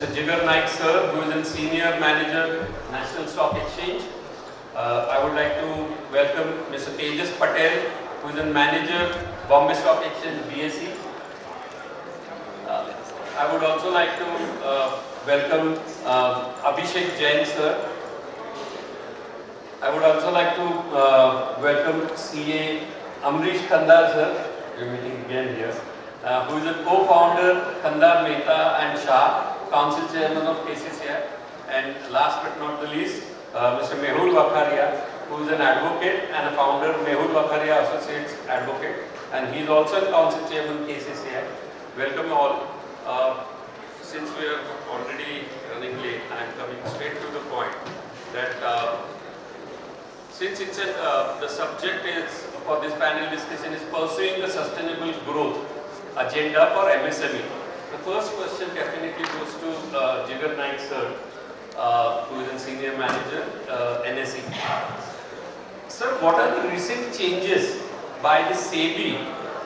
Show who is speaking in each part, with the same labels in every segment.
Speaker 1: Jigar Naik sir, who is a senior manager, National Stock Exchange. I would like to welcome Mr. Tejas Patel, who is a manager, Bombay Stock Exchange, BSE. I would also like to welcome Abhishek Jain sir. I would also like to welcome CA Amrish Kandar sir, we're meeting again here, who is a co-founder Kandar Mehta and Shah, Council Chairman of KCCI, and last but not the least, Mr. Mehul Vakharia, who is an advocate and a founder, Mehul Vakharia Associates Advocate, and he is also a Council Chairman KCCI. Welcome all. Since we are already running late, I am coming straight to the point that since it's the subject is for this panel discussion is pursuing the sustainable growth agenda for MSME. The first question definitely goes to Jigar Naik sir, who is a senior manager, NSE. Sir, what are the recent changes by the SEBI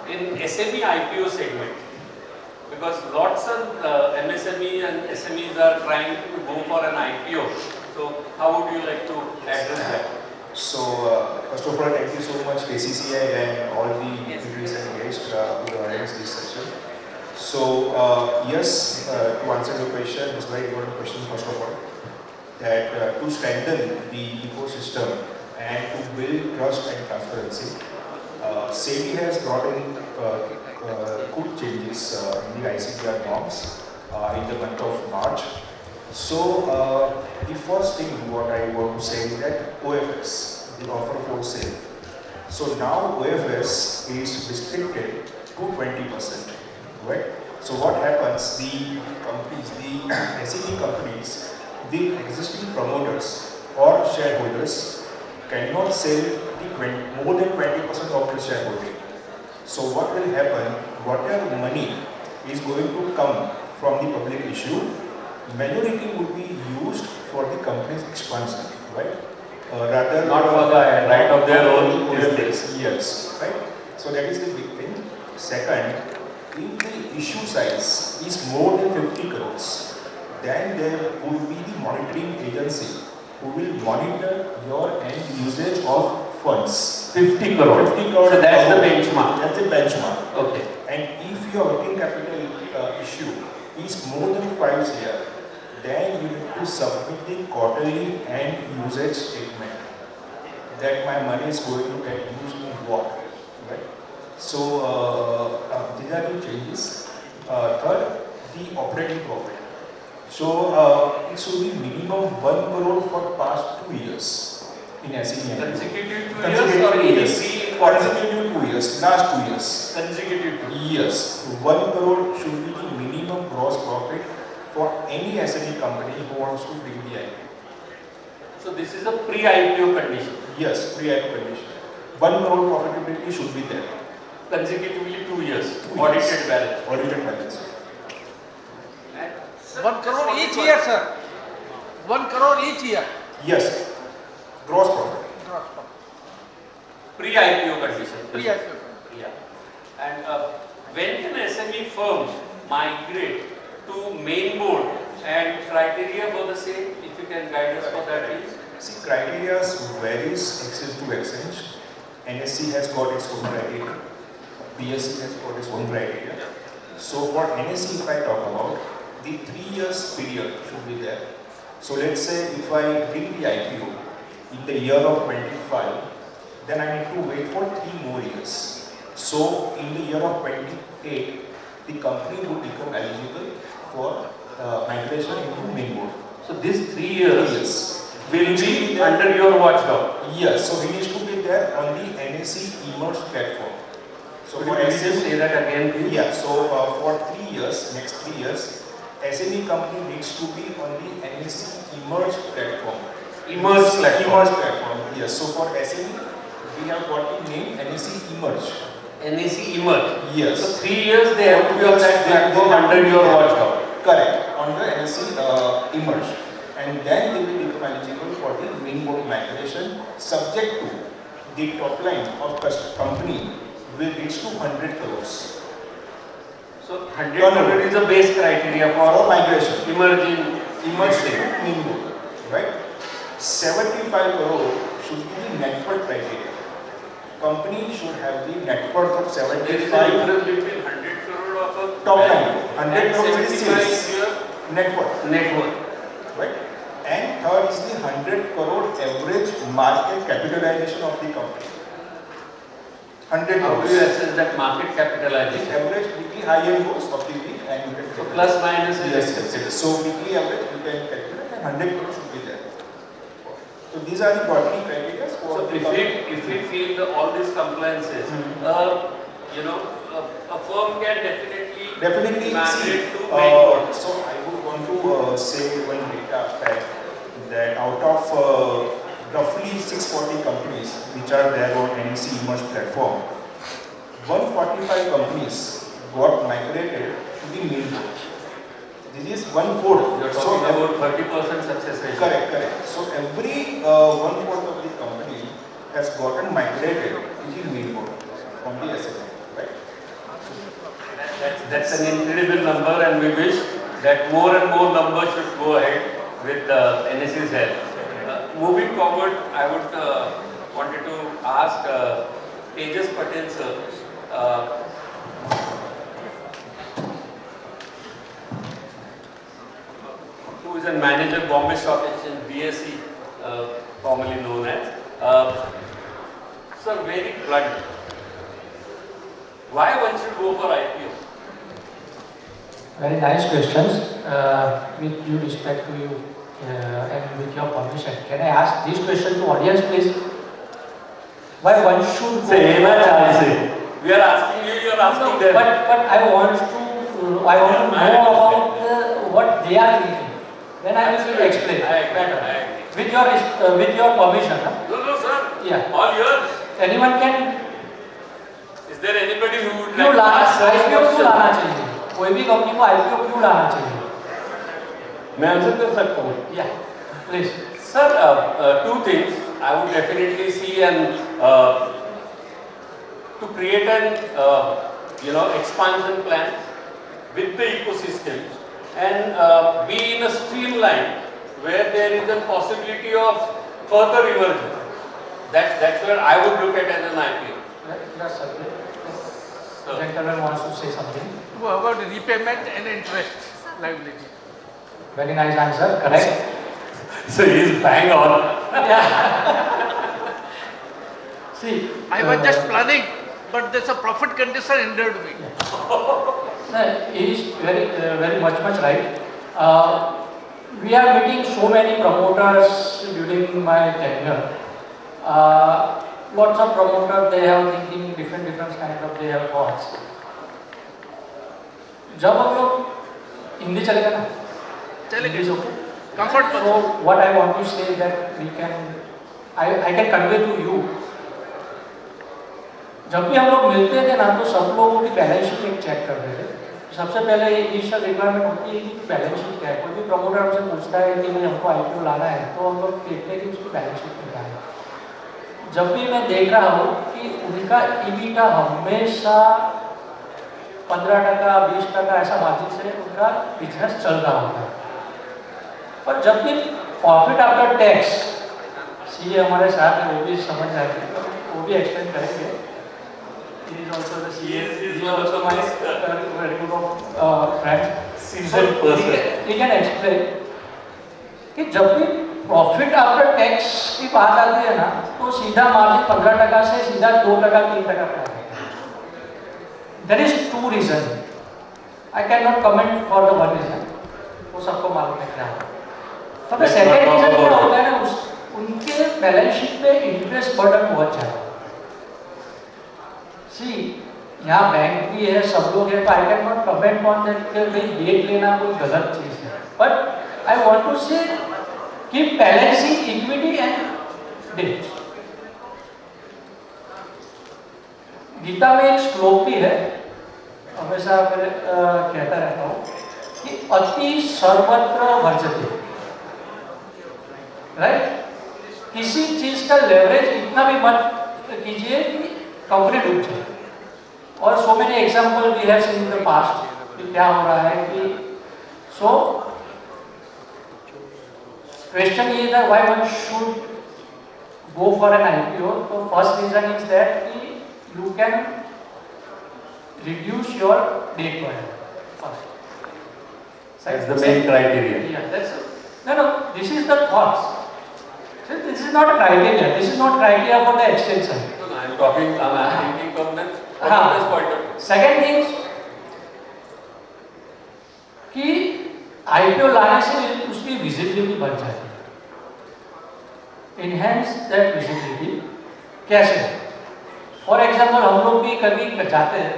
Speaker 1: in SME IPO segment? Because lots of MSME and SMEs are trying to go for an IPO. So, how would you like to address that?
Speaker 2: So, first of all, thank you so much KCCI and all the dignitaries engaged who organize this session. So, yes, to answer your question, it's a very important question first of all, that to strengthen the ecosystem and to build trust and transparency, SEBI has brought in good changes in the ICPR norms in the month of March. So, the first thing what I want to say is that OFS, the offer for sale. So now OFS is restricted to 20%, right? So what happens, the companies, the SEB companies, the existing promoters or shareholders cannot sell more than 20% of the shareholding. So what will happen, whatever money is going to come from the public issue, majority would be used for the company's expansion, right? Rather
Speaker 1: not for the right of their own
Speaker 2: business. Yes, right? So that is the big thing. Second, if the issue size is more than 50 crores, then there would be the monitoring agency who will monitor your end usage of funds.
Speaker 1: 50 crores.
Speaker 2: 50 crores.
Speaker 1: So that's the benchmark.
Speaker 2: That's the benchmark.
Speaker 1: Okay.
Speaker 2: And if your working capital issue is more than 5 years, then you need to submit the quarterly end usage statement that my money is going to get used in what, right? So these are the changes. Third, the operating profit. So it should be minimum 1 crore for past 2 years in SME.
Speaker 1: Consecutive 2 years or any 3 quarters?
Speaker 2: Consecutive 2 years, last 2 years.
Speaker 1: Consecutive 2 years.
Speaker 2: Yes, 1 crore should be the minimum gross profit for any SME company who wants to bring the IPO.
Speaker 1: So this is a pre-IPO condition?
Speaker 2: Yes, pre-IPO condition. 1 crore profitability should be there.
Speaker 1: Consecutively 2 years, audited balance.
Speaker 2: Audited balance.
Speaker 3: 1 crore each year, sir. 1 crore each year.
Speaker 2: Yes, gross profit.
Speaker 3: Gross profit.
Speaker 1: Pre-IPO condition.
Speaker 3: Pre-IPO.
Speaker 1: Yeah. And when can SME firms migrate to main board and criteria for the same? If you can guide us for that, please.
Speaker 2: See, criteria varies exchange to exchange. NSE has got its own criteria. BSE has got its own criteria. So for NSE, if I talk about, the 3 years period should be there. So let's say if I bring the IPO in the year of 25, then I need to wait for 3 more years. So in the year of 28, the company would become eligible for migration into main board.
Speaker 1: So these 3 years will be under your watchdog.
Speaker 2: Yes, so he needs to be there on the NSE emerged platform. So
Speaker 1: could you just say that again, please?
Speaker 2: Yeah, so for 3 years, next 3 years, SME company needs to be on the NSE emerged platform.
Speaker 1: Emerged platform.
Speaker 2: Emerged platform. Yes, so for SME, we have got the name NSE emerged.
Speaker 1: NSE emerged.
Speaker 2: Yes.
Speaker 1: So 3 years they have to be on that platform under your watchdog.
Speaker 2: Correct, on the NSE emerged. And then they will become eligible for the main board migration, subject to the top line of company will reach to 100 crores.
Speaker 1: So 100 crore is a base criteria
Speaker 2: for migration.
Speaker 1: emerging
Speaker 2: Mean book, right? 75 crore should be the net worth criteria. Company should have the net worth of
Speaker 1: There is a
Speaker 2: 75
Speaker 1: difference between 100 crore of a
Speaker 2: top line.
Speaker 1: and
Speaker 2: 100 crore is
Speaker 1: 75
Speaker 2: sales.
Speaker 1: year
Speaker 2: Net worth,
Speaker 1: net worth.
Speaker 2: right? And third is the 100 crore average market capitalization of the company. 100
Speaker 1: How do
Speaker 2: crores.
Speaker 1: you assess that market
Speaker 2: The
Speaker 1: capitalization?
Speaker 2: average weekly high and lows of the week and you can
Speaker 1: So plus minus is
Speaker 2: yes,
Speaker 1: accepted.
Speaker 2: yes. So weekly average you can calculate and 100 crores should be there. So these are the broadly criteria for
Speaker 1: So
Speaker 2: the
Speaker 1: if we feel all these compliances, you know, a firm can definitely mandate to make one.
Speaker 2: so I would want to say one data fact that out of roughly 640 companies which are there on NEC Emerge platform, 145 companies got migrated to the main board. This is 1/4.
Speaker 1: You are talking about 30% success rate.
Speaker 2: Correct. So every 1/4 of the company has gotten migrated to the main board from the SMA, right?
Speaker 1: That's an incredible number, and we wish that more and more numbers should go ahead with NSE's help. Moving forward, I would wanted to ask Tejas Patel sir. Who is a manager Bombay Stock Exchange BSE, formerly known as. Sir, very blunt. Why one should go for IPO?
Speaker 4: Very nice questions. With due respect to you and with your permission, can I ask this question to audience, please? Why one should go?
Speaker 1: We are asking you, you are asking them.
Speaker 4: But I want to know about what they are thinking. Then I will explain better. With your permission. Huh?
Speaker 1: No, sir.
Speaker 4: Yeah.
Speaker 1: All yours.
Speaker 4: Anyone can.
Speaker 1: Is there anybody who would
Speaker 4: क्यों
Speaker 1: like to
Speaker 4: लाना
Speaker 1: ask such
Speaker 4: IPO क्यों
Speaker 1: question?
Speaker 4: लाना चाहिए? कोई भी company को IPO क्यों लाना चाहिए?
Speaker 1: मैं आंसर कर सकता हूँ.
Speaker 4: Yeah, please.
Speaker 1: Sir, two things I would definitely see, and to create an expansion plan with the ecosystem and be in a streamlined where there is a possibility of further emergence. That's where I would look at as an IPO.
Speaker 4: That's okay. The gentleman wants to say something.
Speaker 3: What about the repayment and interest liability?
Speaker 4: Very nice answer. Correct.
Speaker 1: So he is bang on.
Speaker 4: Yeah. See,
Speaker 3: I was just planning, but there's a profit condition hindered me.
Speaker 4: no, he is very much right. We are meeting so many promoters during my tenure. Lots of promoters, they have thinking different kind of, they have thoughts. जब हम लोग हिंदी चलेगा ना?
Speaker 3: चलेगा. Comfort.
Speaker 4: So what I want to say that I can convey to you. जब भी हम लोग मिलते थे ना तो सब लोगों की बैलेंस शीट एक चेक करते थे. सबसे पहले इनिशियल रिक्वायरमेंट होती है कि बैलेंस शीट क्या है. कोई भी प्रमोटर हमसे पूछता है कि भाई हमको आईपीओ लाना है तो हम लोग देखते हैं कि उसकी बैलेंस शीट में क्या है. जब भी मैं देख रहा हूँ कि उनका ईबीटा हमेशा 15%, 20% ऐसा मार्जिन से उनका बिजनेस चल रहा होता है. पर जब भी प्रॉफिट आफ्टर टैक्स, सीए हमारे साथ है, वो भी समझ जाएंगे, वो भी एक्सप्लेन करेंगे. He is also the CA. He is also my very good friend.
Speaker 1: Seasoned person.
Speaker 4: He can explain कि जब भी प्रॉफिट आफ्टर टैक्स की बात आती है ना तो सीधा मार्जिन 15% से सीधा 2%, 3% पे आता है. There is two reason. I cannot comment for the one reason. वो सबको मालूम है क्या है. तो the second reason क्या होता है ना, उनके बैलेंस शीट पे इंटरेस्ट बर्डन बहुत ज़्यादा. सी यहाँ बैंक भी है, सब लोग हैं, तो आई कैन नॉट कमेंट ऑन दैट कि भाई डेट लेना कोई गलत चीज़ है. But I want to say keep balancing equity and debt. Gita में एक श्लोक भी है, हमेशा कहता रहता हूँ कि अति सर्वत्र वर्जते. राइट? किसी चीज का लेवरेज इतना भी मत कीजिए कि कंपनी डूब जाए. और so many example we have seen in the past क्या हो रहा है कि सो क्वेश्चन ये था why one should go for an IPO. So first reason is that you can reduce your debt burden first.
Speaker 1: That's the main criteria.
Speaker 4: Yeah, no. This is the thoughts. So this is not a criteria. This is not criteria for the extension.
Speaker 1: No, no, I'm thinking from the founder's point of view.
Speaker 4: Second thing कि IPO लाने से उसकी visibility बढ़ जाती है. Enhance that visibility कैसे? For example हम लोग भी कभी जाते हैं,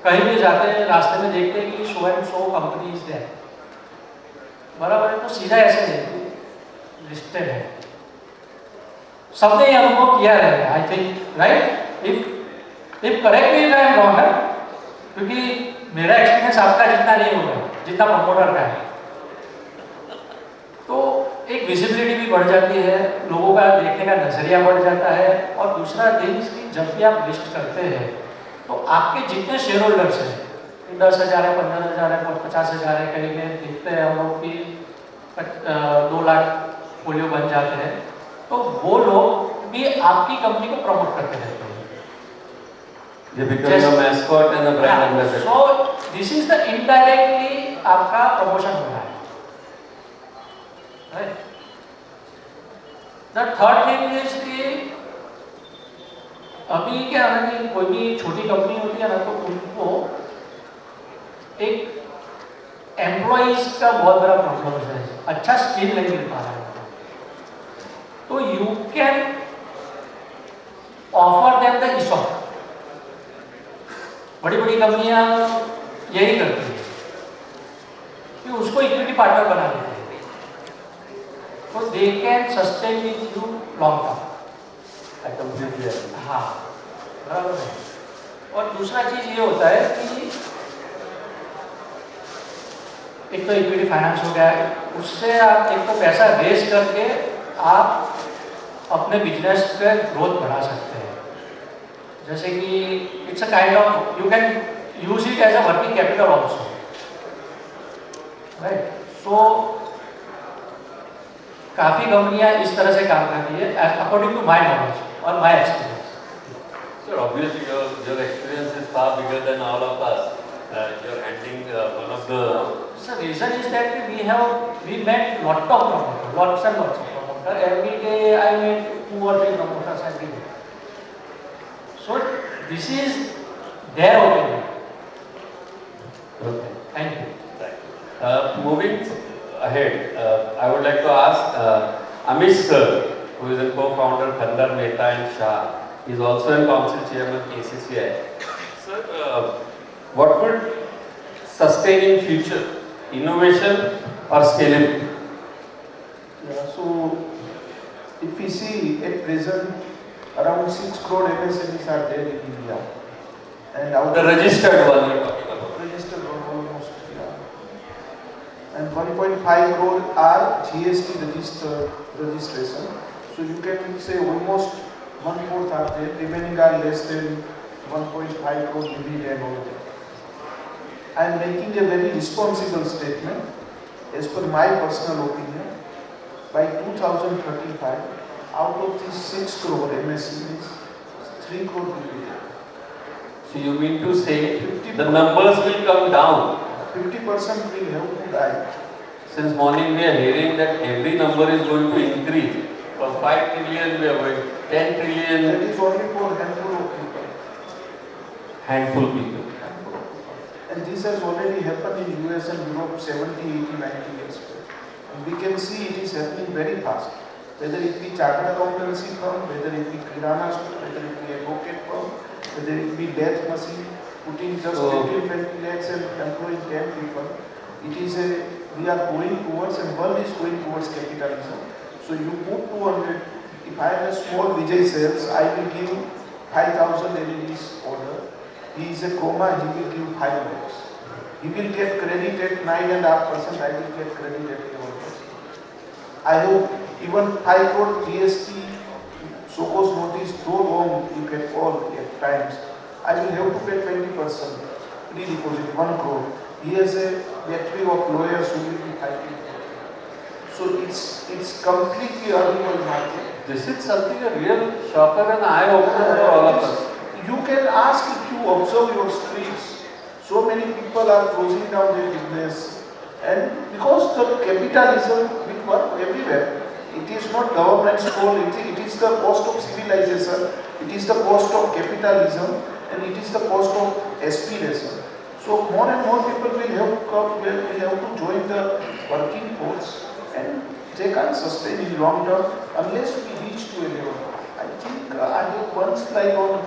Speaker 4: कहीं भी जाते हैं, रास्ते में देखते हैं कि so and so company is there, बराबर है, तो सीधा ऐसे नहीं लिस्टेड है. सबने ये अनुभव किया रहेगा, I think, right? If correct me if I am wrong है, क्योंकि मेरा एक्सपीरियंस आपका जितना नहीं होगा जितना प्रमोटर का है. तो एक विजिबिलिटी भी बढ़ जाती है, लोगों का देखने का नजरिया बढ़ जाता है. और दूसरा थिंग कि जब भी आप लिस्ट करते हैं तो आपके जितने शेयर होल्डर्स हैं, 10,000 है, 15,000 है, 50,000 है, कहीं में देखते हैं हम लोग कि 2 लाख फोलियो बन जाते हैं, तो वो लोग भी आपकी कंपनी को प्रमोट करते रहते हैं.
Speaker 1: They become a mascot and a brand ambassador.
Speaker 4: So this is the indirectly आपका प्रमोशन हो रहा है. Right. The third thing is कि अभी क्या है कि कोई भी छोटी कंपनी होती है ना, तो उनको एक एम्प्लॉइज का बहुत बड़ा प्रॉब्लम है, अच्छा स्किल नहीं मिल पा रहा है. तो you can offer them the ESOP. बड़ी बड़ी कंपनियां यही करती है कि उसको इक्विटी पार्टनर बना देते हैं, तो they can sustain with you long term. हाँ, बराबर है. और दूसरा चीज ये होता है कि एक तो इक्विटी फाइनेंस हो गया, उससे आप एक तो पैसा रेज करके आप अपने बिजनेस पे ग्रोथ बढ़ा सकते हैं. जैसे कि it's a kind of you can use it as a working capital also, right? So काफी कंपनियां इस तरह से काम करती है, अकॉर्डिंग टू माय नॉलेज और my experience.
Speaker 1: Sir, obviously your experience is far bigger than all of us. You're handling one of the.
Speaker 4: So reason is that we met lots and lots of promoters. Every day I met 2 or 3 promoters every day. So this is their opinion.
Speaker 1: Okay.
Speaker 4: Thank you.
Speaker 1: Right. Moving ahead, I would like to ask Amish sir, who is a co-founder Khandar Mehta and Shah. He is also a council chairman KCCI. Sir, what would sustain in future? Innovation or scaling?
Speaker 5: Yeah, so if we see at present, around 6 crore MSMEs are there in India, and out
Speaker 1: The registered one you are talking about.
Speaker 5: registered one almost, yeah. And 1.5 crore are GST registration. So you can say almost 1/4 are there. Remaining are less than 1.5 crore limit and all that. I am making a very responsible statement. As per my personal opinion, by 2035, out of these 6 crore MSMEs, 3 crore will be there.
Speaker 1: So you mean to say the numbers will come down?
Speaker 5: 50% will have to die.
Speaker 1: Since morning we are hearing that every number is going to increase. From 5 trillion we are going 10 trillion.
Speaker 5: That is only for handful of people.
Speaker 1: Handful people.
Speaker 5: And this has already happened in US and Europe 70, 80, 90 years ago. And we can see it is happening very fast. Whether it be chartered accountancy firm, whether it be kirana store, whether it be advocate firm, whether it be death machine, putting just 15-20 lakhs and employing 10 people. It is we are going towards, and world is going towards capitalism. So you put 200, if I am a small Vijay sales, I will give 5,000 LEDs order. He is a coma, he will give 5 lakhs. He will get credit at 9.5%, I will get credit at 11%. I hope even 5 crore GST, so-called notice, though long you can call at times, I will have to pay 20% pre-deposit, 1 crore. he has a battery of lawyers who will be fighting for him. So it's completely unequal market.
Speaker 1: This is something a real shocker and eye-opener for all of us.
Speaker 5: You can ask if you observe your streets. So many people are closing down their business, and because the capitalism will work everywhere. It is not government's fault. It is the cost of civilization. It is the cost of capitalism, and it is the cost of aspiration. So more and more people will have to join the working force, and they can't sustain in long term unless we reach to a level. I think I have one slide on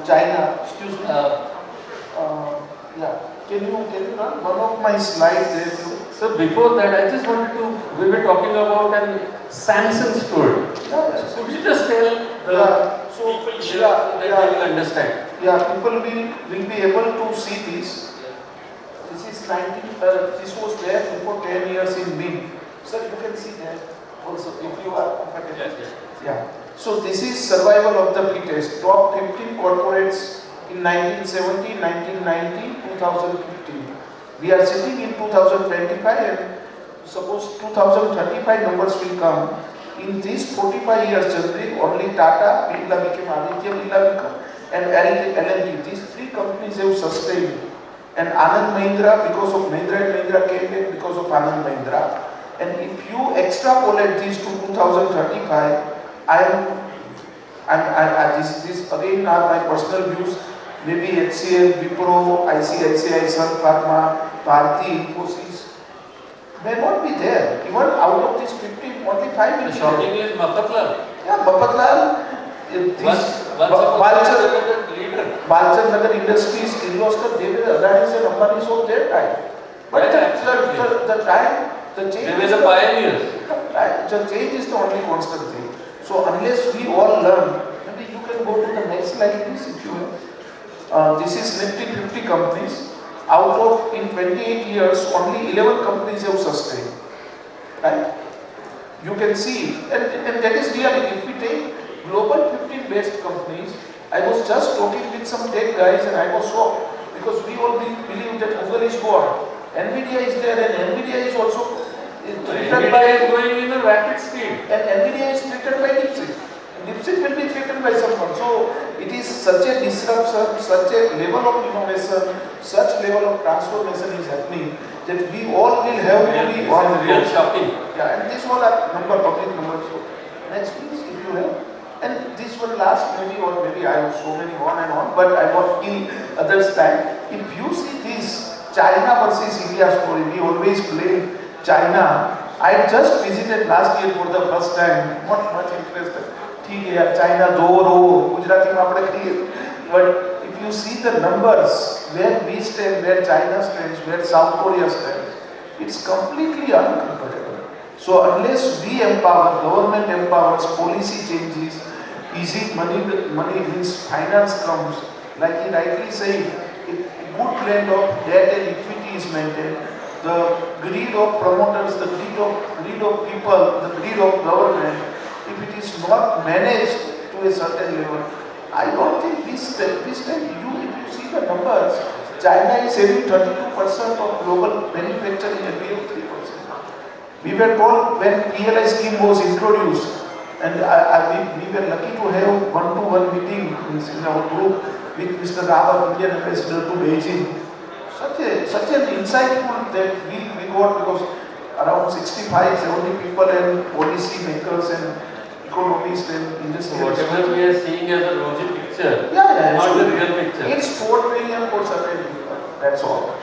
Speaker 5: China. Excuse me. Yeah. Can you run one of my slides there too?
Speaker 1: So before that, I just wanted to, we were talking about an Samson story.
Speaker 5: Yeah.
Speaker 1: So could you just tell the people here so that they will understand?
Speaker 5: Yeah, people will be able to see this. This is this was there before 10 years in Ming. Sir, you can see that also if you are comfortable.
Speaker 1: Yes.
Speaker 5: Yeah. So this is survival of the fittest. Top 15 corporates in 1970, 1990, 2015. We are sitting in 2025 and suppose 2035 numbers will come. In these 45 years journey, only Tata, Birla became Aditya Birla became, and L&T. These three companies have sustained. And Anand Mahindra, because of Mahindra and Mahindra came back because of Anand Mahindra. And if you extrapolate this to 2035, this again are my personal views. Maybe HCL, Wipro, ICICI, Sun Pharma, Bharti, Infosys may not be there. Even out of these 50, only 5 will
Speaker 1: The
Speaker 5: be
Speaker 1: shocking
Speaker 5: there.
Speaker 1: is Mafatlal.
Speaker 5: Yeah, Mafatlal, Balchand Nagar Industries, Kirloskar, they were Adani's and Ambani's of their time. But
Speaker 1: Yeah, absolutely.
Speaker 5: the time, the change
Speaker 1: They were the pioneers.
Speaker 5: the change is the only constant thing. So unless we all learn, maybe you can go to the next slide please if you will. This is Nifty 50 companies. Out of in 28 years, only 11 companies have sustained. Right? You can see, and that is really, if we take global 15 best companies, I was just talking with some tech guys and I was shocked because we all believe that Google is God. Nvidia is there and Nvidia is also
Speaker 1: Nvidia is going in a rapid speed.
Speaker 5: and Nvidia is threatened by DeepSeek. DeepSeek will be threatened by someone. So it is such a disruption, such a level of innovation, such level of transformation is happening that we all will have to be on
Speaker 1: real shocking.
Speaker 5: Yeah, and this one are public numbers. So next please, if you have. And this one last maybe or maybe I have so many on and on, but I won't kill others' time. If you see this China versus India story, we always blame China. I just visited last year for the first time, not much interested. ठीक है यार, China दो रो गुजराती में आपने कही, but if you see the numbers, where we stand, where China stands, where South Korea stands, it's completely uncompatible. So unless we empower, government empowers, policy changes, easy money means finance comes, like he rightly said, a good blend of debt and equity is maintained. The greed of promoters, the greed of people, the greed of government, if it is not managed to a certain level, I don't think this time, if you see the numbers, China is having 32% of global manufacturing and we have 3%. We were told when PLI scheme was introduced, and we were lucky to have one-to-one meeting in our group with Mr. Rawat, Indian ambassador to Beijing. Such an insightful that we got because around 65-70 people and policy makers and economists and industry.
Speaker 1: Whatever we are seeing as a rosy picture,
Speaker 5: Yeah,
Speaker 1: not the real picture.
Speaker 5: It's 4 trillion for certain people. That's all.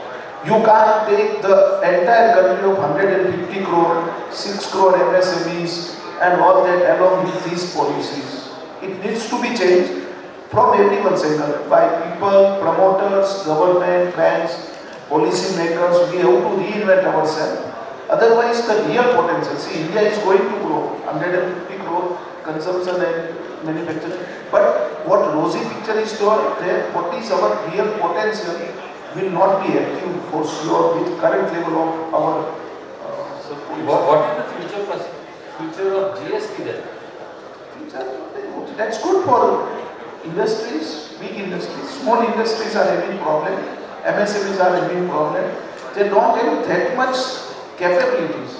Speaker 5: You can't take the entire country of 150 crore, 6 crore MSMEs and all that along with these policies. It needs to be changed from everyone's angle, by people, promoters, government, banks, policy makers. We have to reinvent ourselves. Otherwise, the real potential, see, India is going to grow 150 crore consumption and manufacturing. But what rosy picture is there, what is our real potential will not be achieved for sure with current level of our.
Speaker 1: What is the future of GST then?
Speaker 5: That's good for industries, big industries. Small industries are having problem, MSMEs are having problem. They don't have that much capabilities,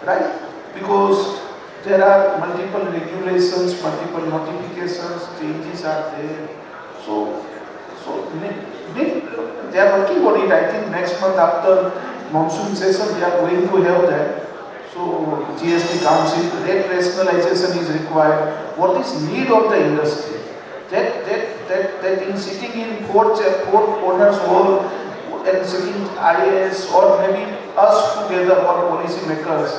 Speaker 5: right? Because there are multiple regulations, multiple notifications, changes are there. So they are working on it. I think next month after monsoon session, we are going to have that. So GST Council, rate rationalization is required. What is need of the industry? That in sitting in four corners hall and sitting IAS or maybe us together or policy makers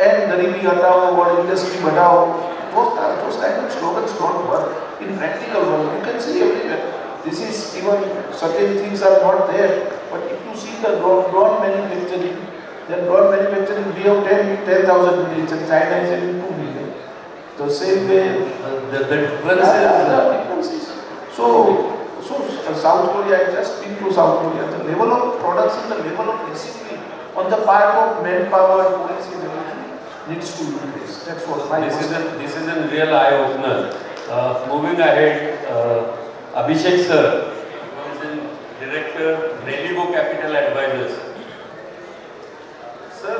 Speaker 5: and Garibi Hatao or industry badao, those kind of slogans don't work in practical world. You can see everywhere. This is even certain things are not there, but if you see the drone manufacturing, then drone manufacturing we have 10,000 units and China is having 2 million. The same way.
Speaker 1: The difference is.
Speaker 5: So South Korea, I just been to South Korea. The level of production, the level of discipline on the part of manpower, policy, and everything needs to increase. That's what my
Speaker 1: This is a real eye opener. Moving ahead, Abhishek sir, who is in Director, Relivo Capital Advisors. Sir,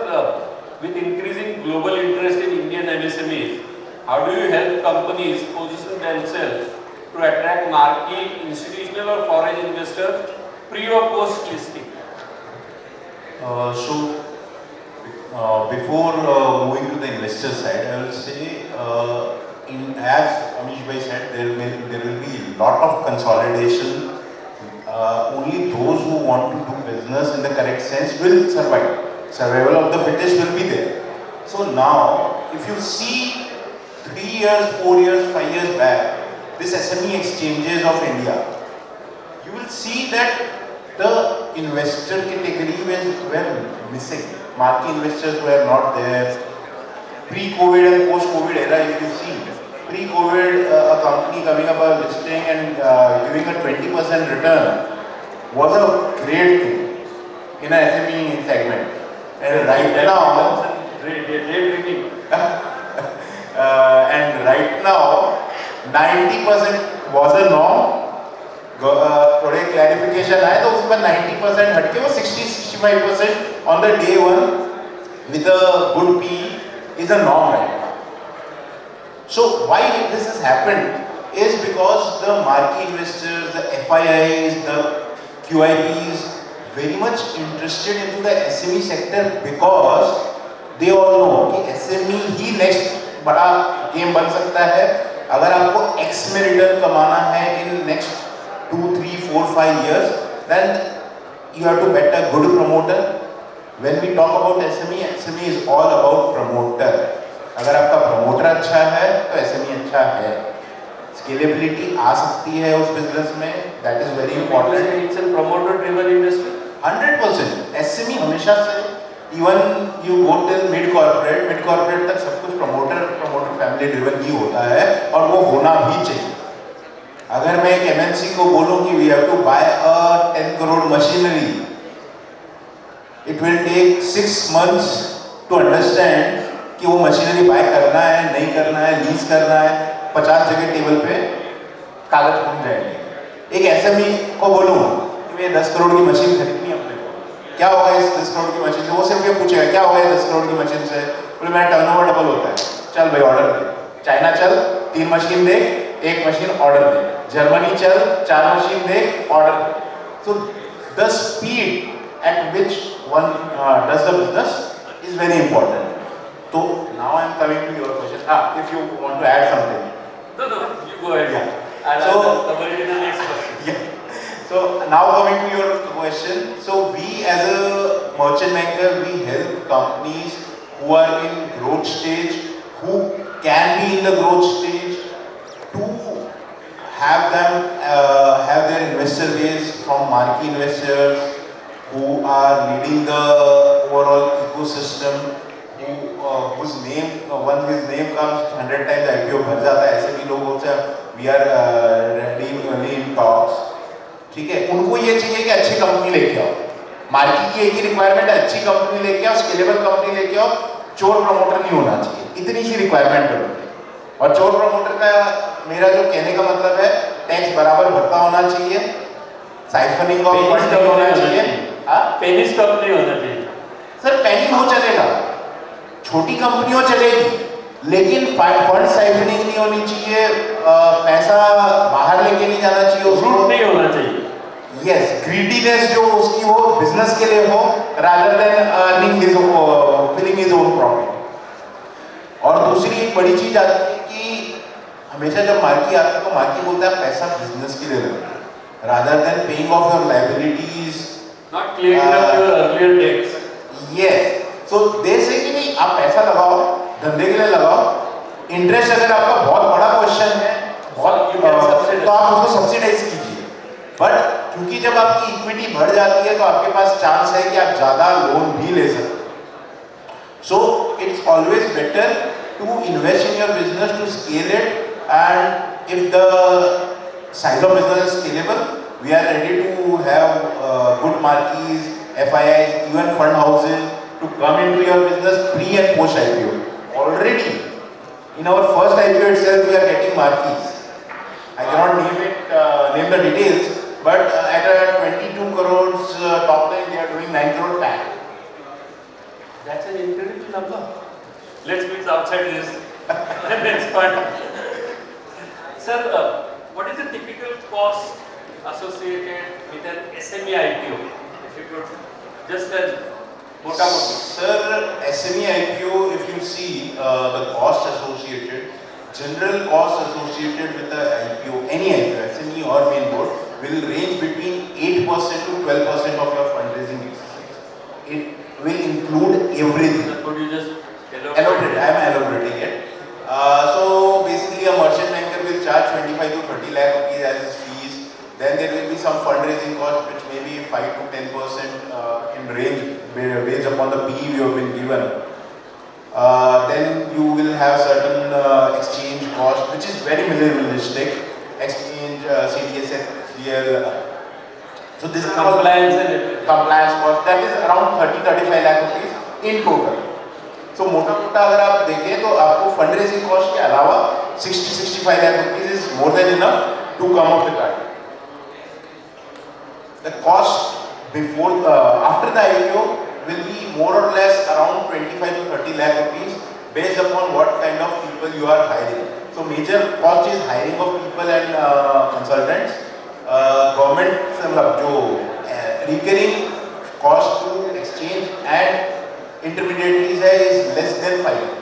Speaker 1: with increasing global interest in Indian MSMEs, how do you help companies position themselves to attract marquee institutional or foreign investors pre or post listing?
Speaker 6: Before moving to the investor side, I will say, as Amish bhai said, there will be a lot of consolidation. Only those who want to do business in the correct sense will survive. Survival of the fittest will be there. So now, if you see 3 years, 4 years, 5 years back, this SME exchanges of India, you will see that the investor category were missing. Marquee investors were not there. Pre-COVID and post-COVID era, if you see, pre-COVID, a company coming up a listing and giving a 20% return was a great thing in a SME segment. And right now, and right now, 90% was a norm. थोड़े clarification आए तो उसमें 90% हटके वो 60-65% on the day one with a good PE is a norm right now. So why this has happened is because the marquee investors, the FIIs, the QIPs very much interested into the SME sector because they all know कि SME ही next बड़ा game बन सकता है. अगर आपको X में return कमाना है in next 2, 3, 4, 5 years, then you have to bet a good promoter. When we talk about SME is all about promoter. अगर आपका promoter अच्छा है तो SME अच्छा है. Scalability आ सकती है उस business में. That is very important.
Speaker 1: It's a promoter-driven industry.
Speaker 6: 100%. SME हमेशा से even you go till mid corporate तक सब कुछ promoter family driven ही होता है और वो होना भी चाहिए. अगर मैं एक MNC को बोलूं कि we have to buy a 10 crore machinery, it will take 6 months to understand कि वो मशीनरी बाय करना है, नहीं करना है, लीज करना है. 50 जगह टेबल पे कागज घूम जाएंगे. एक SME को बोलूं कि मैं 10 करोड़ की मशीन खरीदनी है अपने को, क्या होगा इस 10 करोड़ की मशीन से? वो सिर्फ ये पूछेगा क्या होगा 10 करोड़ की मशीन से. बोले मेरा टर्नओवर डबल होता है. चल भाई ऑर्डर दे. चाइना चल 3 मशीन दे, 1 मशीन ऑर्डर दे. जर्मनी चल 4 machine they, order they. So the speed at which one does the business is very important. So now I am coming to your question. If you want to add something.
Speaker 1: No, you go ahead.
Speaker 6: Yeah.
Speaker 1: And
Speaker 6: So,
Speaker 1: I'll cover it in the next question.
Speaker 6: Yeah. So now coming to your question. So we as a merchant banker, we help companies who are in growth stage, who can be in the growth stage, to have them have their investor base from marquee investors who are leading the overall ecosystem, whose name once his name comes 100 times IPO भर जाता है. ऐसे भी लोगों से we are ready in talks. ठीक है, उनको ये चाहिए कि अच्छी कंपनी लेके आओ. मार्केट की एक ही रिक्वायरमेंट है, अच्छी कंपनी लेके आओ, स्केलेबल कंपनी लेके आओ, चोर प्रमोटर नहीं होना चाहिए. इतनी सी रिक्वायरमेंट है. और चोर प्रमोटर का मेरा जो कहने का मतलब है टैक्स बराबर भरता होना चाहिए, siphoning of
Speaker 1: Penny
Speaker 6: fund
Speaker 1: stock
Speaker 6: होना
Speaker 1: नहीं
Speaker 6: चाहिए।
Speaker 1: होना चाहिए।
Speaker 6: हाँ?
Speaker 1: पेनी स्टॉक नहीं होना चाहिए।
Speaker 6: सर पेनी हो चलेगा, छोटी कंपनियों चलेगी, लेकिन फंड साइफनिंग नहीं होनी चाहिए, पैसा बाहर लेके नहीं जाना चाहिए उसको।
Speaker 1: रूट नहीं होना चाहिए।
Speaker 6: यस, ग्रीडीनेस जो उसकी हो बिजनेस के लिए हो, rather than earning his filling his own profit. और दूसरी एक बड़ी चीज आती है कि हमेशा जब मार्की आता है तो मार्की बोलता है पैसा बिजनेस के लिए लगाओ, rather than paying off your liabilities,
Speaker 1: Not clearing up your earlier debts.
Speaker 6: Yes. So they say कि नहीं आप पैसा लगाओ, धंधे के लिए लगाओ, इंटरेस्ट अगर आपका बहुत बड़ा क्वेश्चन है, बहुत तो आप उसको सब्सिडाइज कीजिए। बट क्योंकि जब आपकी इक्विटी बढ़ जाती है तो आपके पास चांस है कि आप ज्यादा लोन भी ले सकते हैं। So it's always better to invest in your business to scale it, and if the size of business is scalable, we are ready to have good marquees, FIIs, even fund houses to come into your business pre and post IPO. Already in our first IPO itself we are getting marquees. I cannot name the details, but at a 22 crores top line they are doing 9 crore PAT.
Speaker 1: That's an incredible number. Let's mix outside this. Next point. Sir, what is the typical cost associated with an SME IPO? If you could just tell, mota-moti.
Speaker 6: Sir, SME IPO, if you see the cost associated, general cost associated with the IPO, any IPO, SME or main board, will range between 8% to 12% of your fundraising exercise. It will include everything.
Speaker 1: Sir, could you just
Speaker 6: Elaborate. I am elaborating it. So basically, a merchant banker will charge 25 to 30 lakh rupees as his fees. Then there will be some fundraising cost, which may be 5 to 10% in range based upon the PE you have been given. Then you will have certain exchange cost, which is very minimalistic. Exchange, CDSL, CL. So this is
Speaker 1: compliance and everything.
Speaker 6: compliance cost. That is around 30-35 lakh rupees in total. So मोटा मोटा अगर आप देखें तो आपको fund raising cost के अलावा 60-65 lakh rupees is more than enough to come up with that. The cost before after the IPO will be more or less around 25 to 30 lakh rupees based upon what kind of people you are hiring. So major cost is hiring of people and consultants. Government से मतलब जो recurring cost to exchange and intermediaries है is less than 5 lakh.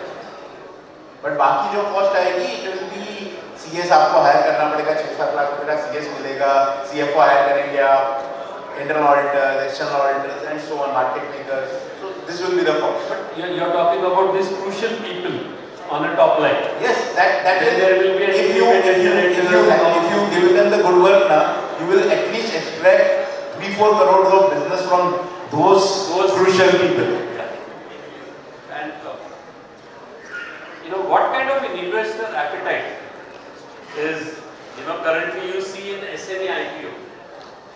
Speaker 6: But बाकी जो cost आएगी it will be CS आपको higher करना पड़ेगा, 6-7 लाख रुपए का सीएस मिलेगा, सीएफओ हायर करेंगे आप, internal auditors, external auditors and so on, market makers. So this will be the cost.
Speaker 1: But you're talking about these crucial people on a top line.
Speaker 6: Yes, that
Speaker 1: Then
Speaker 6: is,
Speaker 1: there will be an
Speaker 6: if you give them the good work now, you will at least extract 3-4 crores of business from those crucial people.
Speaker 1: And what kind of an investor appetite is currently you see in SME IPO?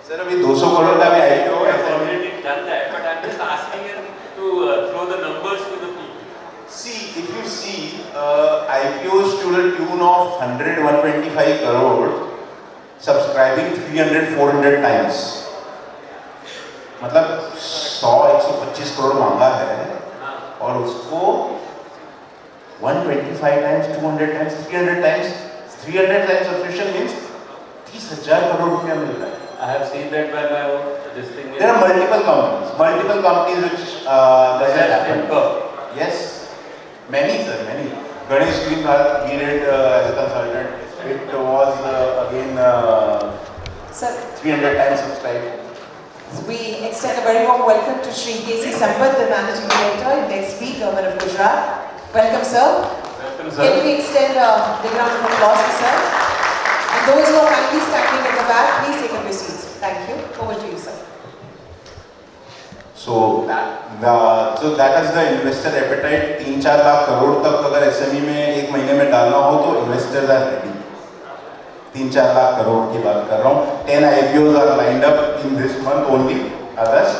Speaker 6: Sir, अभी 200 करोड़ का भी IPO
Speaker 1: We
Speaker 6: है.
Speaker 1: have already done that, but I'm just asking you to throw the numbers to the people.
Speaker 6: See, if you see IPOs to the tune of 100-125 crore, subscribing 300-400 times. मतलब 100-125 करोड़ मांगा है और उसको 125 times, 200 times, 300 times, 300 times subscription means 30,000 crore रुपया मिल रहा है.
Speaker 1: I have seen that by my own this thing.
Speaker 6: There are multiple companies which doesn't happen. Yes, many sir, many. Ganesh Green Bharat, we did as a consultant. It was again
Speaker 7: Sir,
Speaker 6: 300 times subscribed.
Speaker 7: we extend a very warm welcome to Shri K.C. Sampath, the Managing Director, Next Governor of Gujarat. Welcome, sir.
Speaker 1: Welcome, sir.
Speaker 7: Can we extend the round of applause to sir? And those who are kindly standing at the back, please take up your seats. Thank you. Over to you, sir.
Speaker 6: So that is the investor appetite. 3-4 lakh crore तक अगर SME में एक महीने में डालना हो तो investors are ready. 3-4 lakh crore की बात कर रहा हूँ. 10 IPOs are lined up in this month only, August,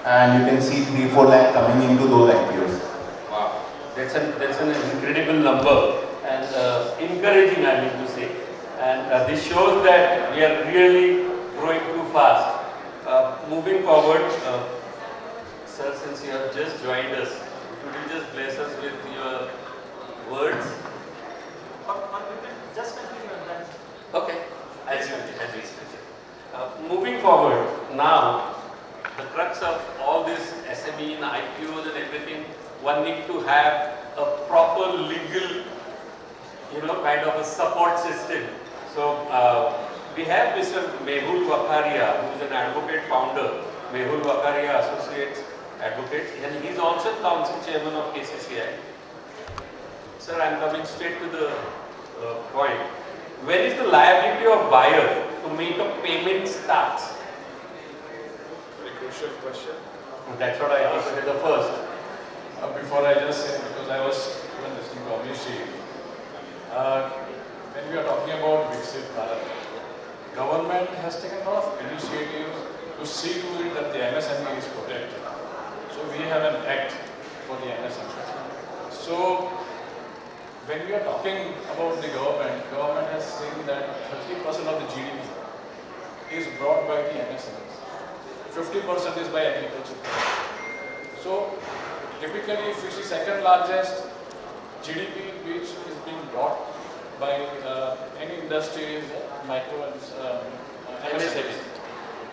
Speaker 6: and you can see 3-4 lakh coming into those IPOs.
Speaker 1: Wow, that's an incredible number and encouraging, I mean to say. And this shows that we are really growing too fast. moving forward, sir, since you have just joined us, could you just bless us with your words?
Speaker 4: Just continue on that.
Speaker 1: Okay, as you wish. Moving forward, now the crux of all this SME and IPOs and everything, one need to have a proper legal, kind of a support system. So we have Mr. Mehul Wakaria, who is an advocate founder, Mehul Wakaria Associates Advocates, and he is also council chairman of KCCI. Sir, I am coming straight to the point. Where is the liability of buyer to make a payment tax?
Speaker 8: Very crucial question.
Speaker 1: That's what I think the first.
Speaker 8: Before I just say, because I was even listening to Amish, when we are talking about Viksit Bharat, government has taken a lot of initiatives to see to it that the MSME is protected. So we have an act for the MSME. So when we are talking about the government has seen that 30% of the GDP is brought by the MSMEs. 50% is by agriculture. So typically, if you see second largest GDP which is being brought by any industry is micro and MSMEs.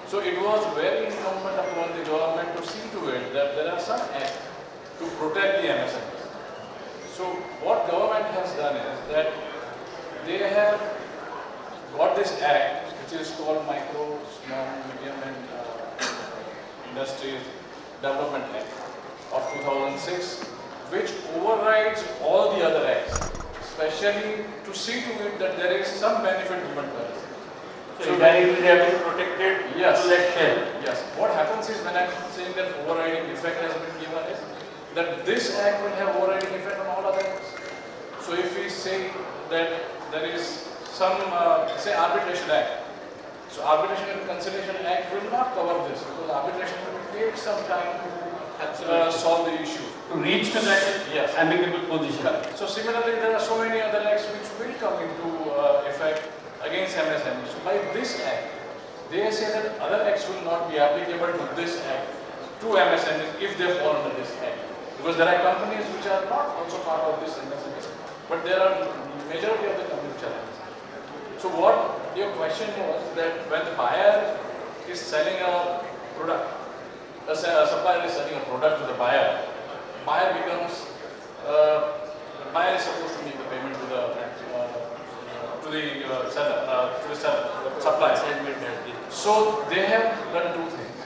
Speaker 8: So it was very incumbent upon the government to see to it that there are some acts to protect the MSMEs. So what government has done is that they have got this act which is called Micro, Small, Medium and Industries Development Act of 2006, which overrides all the other acts, especially to see to it that there is some benefit given to us.
Speaker 1: So indirectly they have been protected
Speaker 8: Yes.
Speaker 1: to that shell.
Speaker 8: Yes. What happens is when I'm saying that overriding effect has been given is that this act will have overriding effect on all other acts. So if we say that there is some, say Arbitration Act, so Arbitration and Conciliation Act will not cover this because arbitration will take some time to solve the issue.
Speaker 1: To reach to that
Speaker 8: Yes.
Speaker 1: amicable position.
Speaker 8: So similarly, there are so many other acts which will come into effect against MSME. So by this act, they say that other acts will not be applicable to this act, to MSMEs if they fall under this act. Because there are companies which are not also part of this MSME, but there are majority of the companies which are MSME. So what your question was that when the buyer is selling a product, a supplier is selling a product to the buyer, buyer becomes, buyer is supposed to make the payment to the seller, supplier. So they have done two things.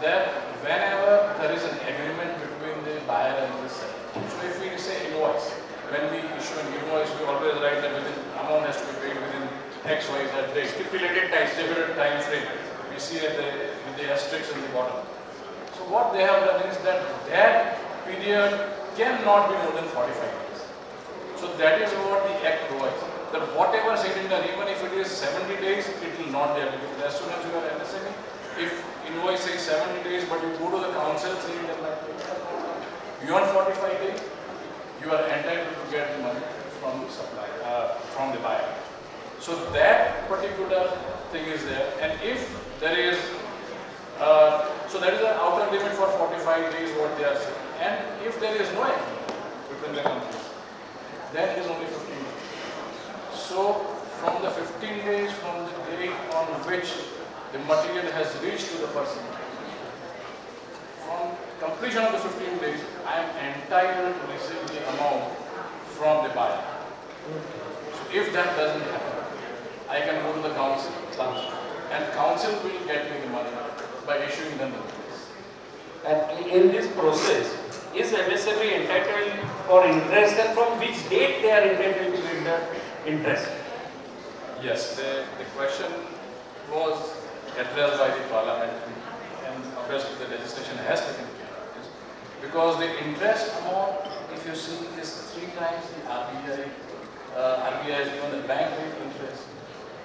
Speaker 8: That whenever there is an agreement between the buyer and the seller, so if we say invoice, when we issue an invoice, we always write that amount has to be paid within X, Y, Z day, stipulated time frame. We see at with the asterisk in the bottom. So what they have done is that period cannot be more than 45 days. So that is what the act provides. That whatever said in done, even if it is 70 days, it will not be applicable. As soon as you are MSME, if invoice says 70 days, but you go to the council saying that beyond 45 days, you are entitled to get the money from the supplier, from the buyer. So that particular thing is there, and if there is, so that is an outer limit for 45 days what they are saying. And if there is no agreement between the companies, then it is only 15 days. So from the 15 days from the date on which the material has reached to the person, from completion of the 15 days, I am entitled to receive the amount from the buyer. So if that doesn't happen, I can go to the council, and council will get me the money by issuing the notice.
Speaker 1: And in this process, is MSME entitled for interest, and from which date they are entitled to get the interest?
Speaker 8: Yes, the question was addressed by the parliament, and obviously the legislation has taken care of this. Because the interest amount, if you see, is 3 times the RBI. RBI is given the bank rate interest.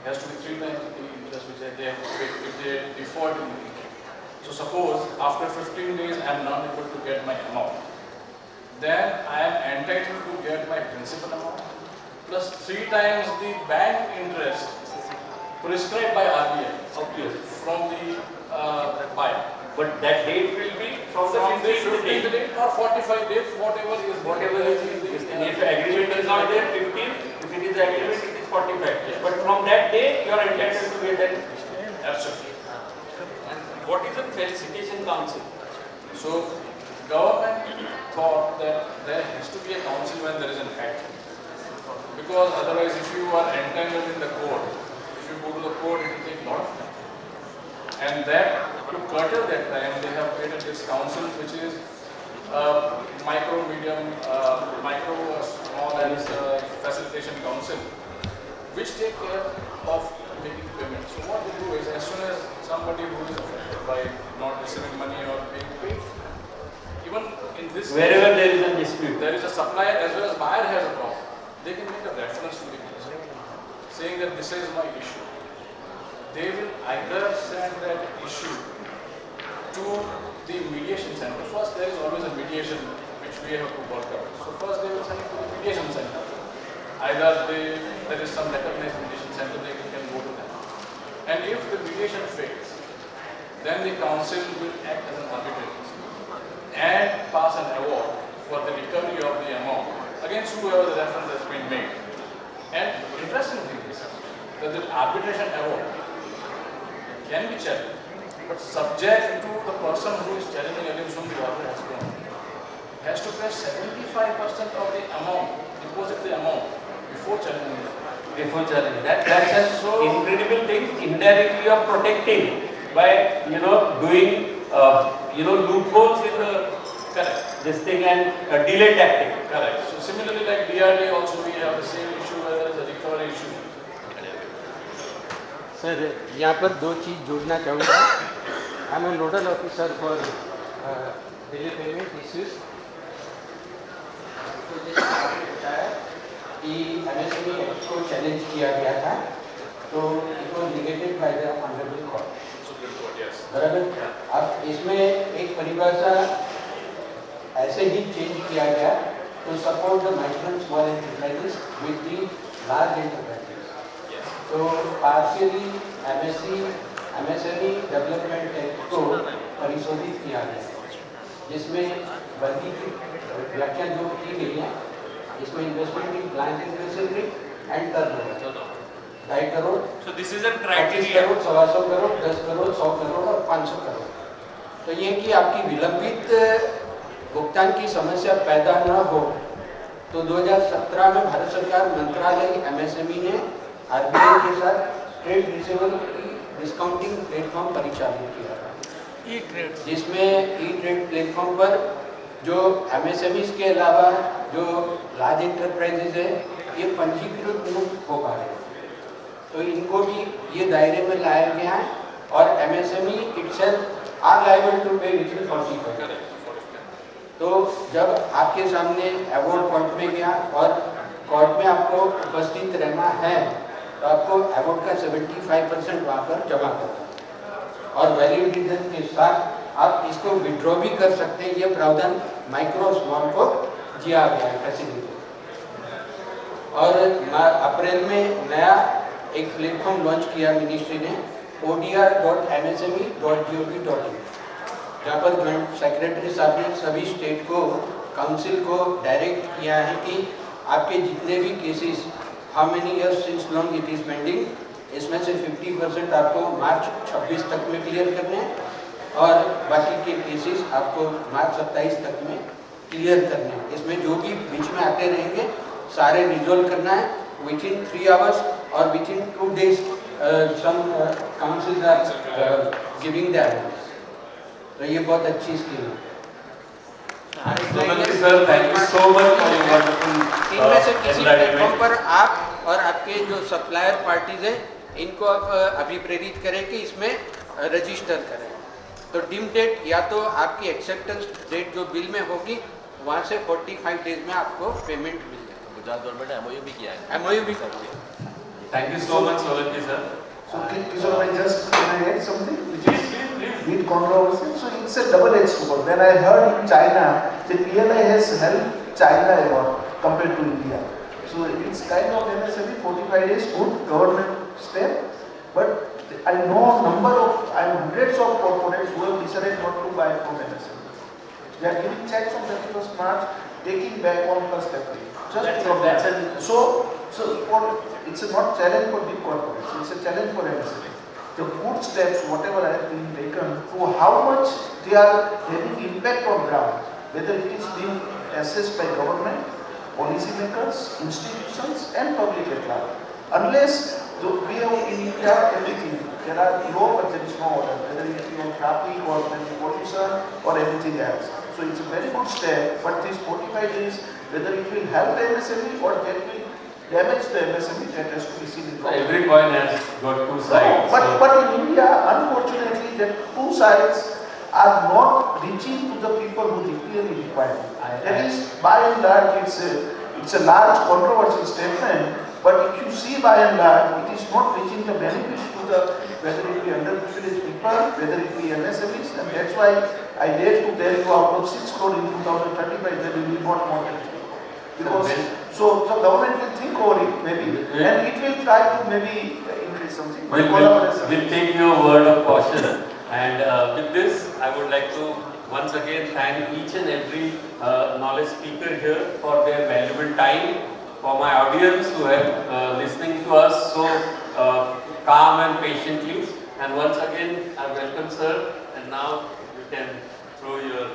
Speaker 8: It has to be 3 times the interest which they have to pay if they default in the interest. So suppose after 15 days I am not able to get my amount, then I am entitled to get my principal amount plus 3 times the bank interest prescribed by RBI from the buyer.
Speaker 1: But that date will be from the
Speaker 8: From the
Speaker 1: 15th
Speaker 8: 15th
Speaker 1: day.
Speaker 8: date or 45 days, whatever is
Speaker 1: Whatever is if agreement is not there, 15. If it is agreement, it is 45.
Speaker 8: Yes.
Speaker 1: But from that day, you are entitled to get an.
Speaker 8: Absolutely.
Speaker 1: And what is a felicitation council?
Speaker 8: So government thought that there has to be a council when there is an act. Because otherwise if you are entangled in the court, if you go to the court it will take a lot of time. And that, to curtail that time, they have created this council which is micro, medium, small and facilitation council, which take care of making payments. So what they do is, as soon as somebody who is affected by not receiving money or being paid, even in this
Speaker 1: Wherever
Speaker 8: case,
Speaker 1: there is a dispute.
Speaker 8: there is a supplier as well as buyer has a problem, they can make a reference to the council saying that this is my issue. They will either send that issue to the mediation center. First, there is always a mediation which we have to work out. So first they will send it to the mediation center. Either there is some recognized mediation center, they can go to them. And if the mediation fails, then the council will act as an arbitrator and pass an award for the recovery of the amount against whoever the reference has been made. And interesting thing is that the arbitration award can be challenged, but subject to the person who is challenging against whom the order has gone has to pay 75% of the amount, deposit the amount before challenging it.
Speaker 1: Before challenge. That's an incredible thing. Indirectly you are protecting by doing loopholes in the this thing and delay tactic.
Speaker 8: Correct. So similarly, like DRA also we have the same issue where there is a recovery issue.
Speaker 3: Sir यहाँ पर दो चीज़ जोड़ना चाहूँगा. I am a nodal officer for delay payment issues. तो जैसे आपने बताया कि MSME एक्ट को चैलेंज किया गया था, तो it was negated by the honourable court.
Speaker 8: Supreme Court, yes.
Speaker 3: बराबर. अब इसमें एक परिभाषा ऐसे ही चेंज किया गया to support the micro and small enterprises with the large enterprises. तो पार्शियली MSME डेवलपमेंट एक्ट को परिशोधित किया गया, जिसमें वर्गी की व्याख्या जो की गई है, इसमें investment in plant and machinery and turnover 2.5 crore,
Speaker 1: So this is a
Speaker 3: 25
Speaker 1: criteria.
Speaker 3: Crore, 125 crore, 10 crore, 100 crore और 500 करोड़. तो ये कि आपकी विलंबित भुगतान की समस्या पैदा न हो, तो 2017 में भारत सरकार मंत्रालय MSME ने RBI के साथ ट्रेड रिसीवेबल डिस्काउंटिंग प्लेटफॉर्म परिचालित किया था, जिसमें ई-ट्रेड प्लेटफॉर्म पर जो MSMEs के अलावा जो लार्ज एंटरप्राइजेज है, ये पंजीकृत हो पा रहे हैं. तो इनको भी ये दायरे में लाया गया है और MSME itself are liable to pay within 40%. तो जब आपके सामने अवार्ड कोर्ट में गया और कोर्ट में आपको उपस्थित रहना है, तो आपको अवार्ड का 75% वहाँ पर जमा करना है और वैलिड रीजन के साथ आप इसको विड्रॉ भी कर सकते हैं. ये प्रावधान माइक्रो स्मॉल को दिया गया है फैसिलिटी. और अप्रैल में नया एक प्लेटफॉर्म लॉन्च किया मिनिस्ट्री ने, odr.msme.gov.in, जहाँ पर जॉइंट सेक्रेटरी साहब ने सभी स्टेट को, काउंसिल को डायरेक्ट किया है कि आपके जितने भी cases, how many years since long it is pending, इसमें से 50% आपको मार्च 26 तक में क्लियर करने हैं और बाकी के केसेस आपको मार्च 27 तक में क्लियर करने हैं. इसमें जो भी बीच में आते रहेंगे सारे रिजोल्व करना है विद इन 3 आवर्स और within 2 days. Some council are giving the advice. तो ये बहुत अच्छी स्कीम है.
Speaker 1: Sir, thank you so much for your wonderful
Speaker 3: इनमें से किसी प्लेटफॉर्म
Speaker 1: enlightenment.
Speaker 3: पर आप और आपके जो सप्लायर पार्टीज हैं, इनको आप अभिप्रेरित करें कि इसमें रजिस्टर करें. तो डिम डेट या तो आपकी एक्सेप्टेंस डेट जो बिल में होगी, वहाँ से 45 डेज में आपको पेमेंट मिल जाएगी.
Speaker 9: गुजरात गवर्नमेंट ने MOU भी किया है.
Speaker 3: MOU भी कर दिया.
Speaker 1: Thank you so much, Solanki sir.
Speaker 5: So Kishore, can I add something?
Speaker 1: Please, please.
Speaker 5: Bit controversial. So it's a double-edged sword. When I heard in China, the PLI has helped China a lot compared to India. So it's kind of MSME 45 days good government step, but I know hundreds of corporates who have decided not to buy from MSME. They are giving checks on 31st March, taking back on 1st April. It's a not challenge for big corporates, it's a challenge for MSME. The good steps, whatever have been taken, to how much they are having impact on ground, whether it is being assessed by government, policymakers, institutions and public at large. Unless we have in India everything, there are no, but there is no order, whether it is on traffic or pollution or anything else. So it's a very good step, but these 45 days, whether it will help the MSME or that will damage the MSME, that has to be seen.
Speaker 1: Every coin has got two sides.
Speaker 5: But in India, unfortunately, the two sides are not reaching to the people who really require it. That is, by and large, it's a large controversial statement, but if you see by and large, it is not reaching the benefits to the, whether it be underprivileged people, whether it be MSMEs, and that's why I dare to tell you out of 6 crore in 2035, there will be not more than 3 crore. Because, so government will think over it maybe, and it will try to maybe increase something.
Speaker 1: We'll take your word of caution. And with this, I would like to once again thank each and every knowledge speaker here for their valuable time, for my audience who have listening to us so calm and patiently. And once again, I welcome sir. And now you can throw your.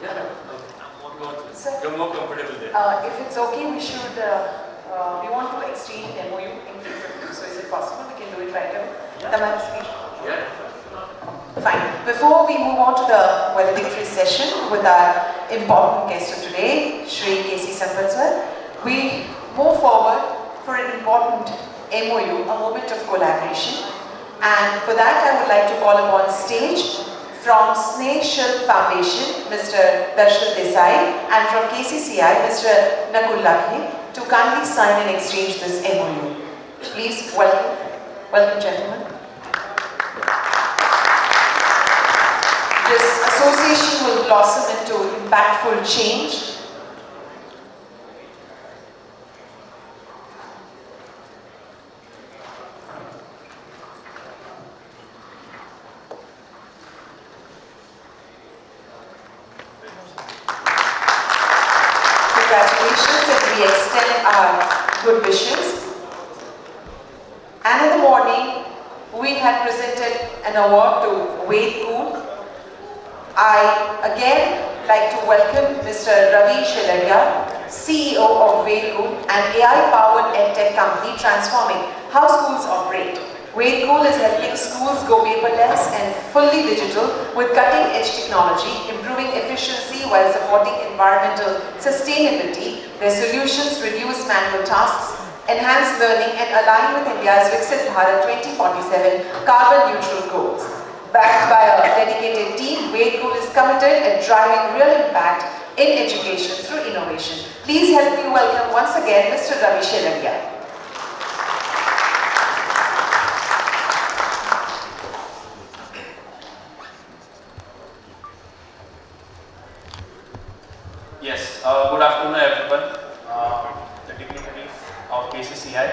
Speaker 1: Yeah. You're more comfortable there.
Speaker 7: If it's okay, we should. We want to exchange an MOU in future. So is it possible we can do it right away?
Speaker 1: Yeah.
Speaker 7: Fine. Before we move on to the valedictory session with our important guest of today, Shri K.C. Sampath sir, we move forward for an important MOU, a moment of collaboration. And for that, I would like to call upon stage from Sneh Shilp Foundation, Mr. Darshil Desai, and from KCCI, Mr. Nakul Lakhi, to kindly sign and exchange this MOU. Please welcome. Welcome, gentlemen. This association will blossom into impactful change. Congratulations, and we extend our good wishes. And in the morning, we had presented an award to Ved Kool. I again like to welcome Mr. Ravi Shelaria, CEO of Ved Kool, an AI-powered edtech company transforming how schools operate. Ved Kool is helping schools go paperless and fully digital with cutting-edge technology, improving efficiency while supporting environmental sustainability. Their solutions reduce manual tasks, enhance learning, and align with India's Viksit Bharat 2047 carbon-neutral goals. Backed by a dedicated team, Ved Kool is committed at driving real impact in education through innovation. Please help me welcome once again Mr. Ravi Shelaria.
Speaker 9: Yes, good afternoon everyone, the dignitaries of KCCI.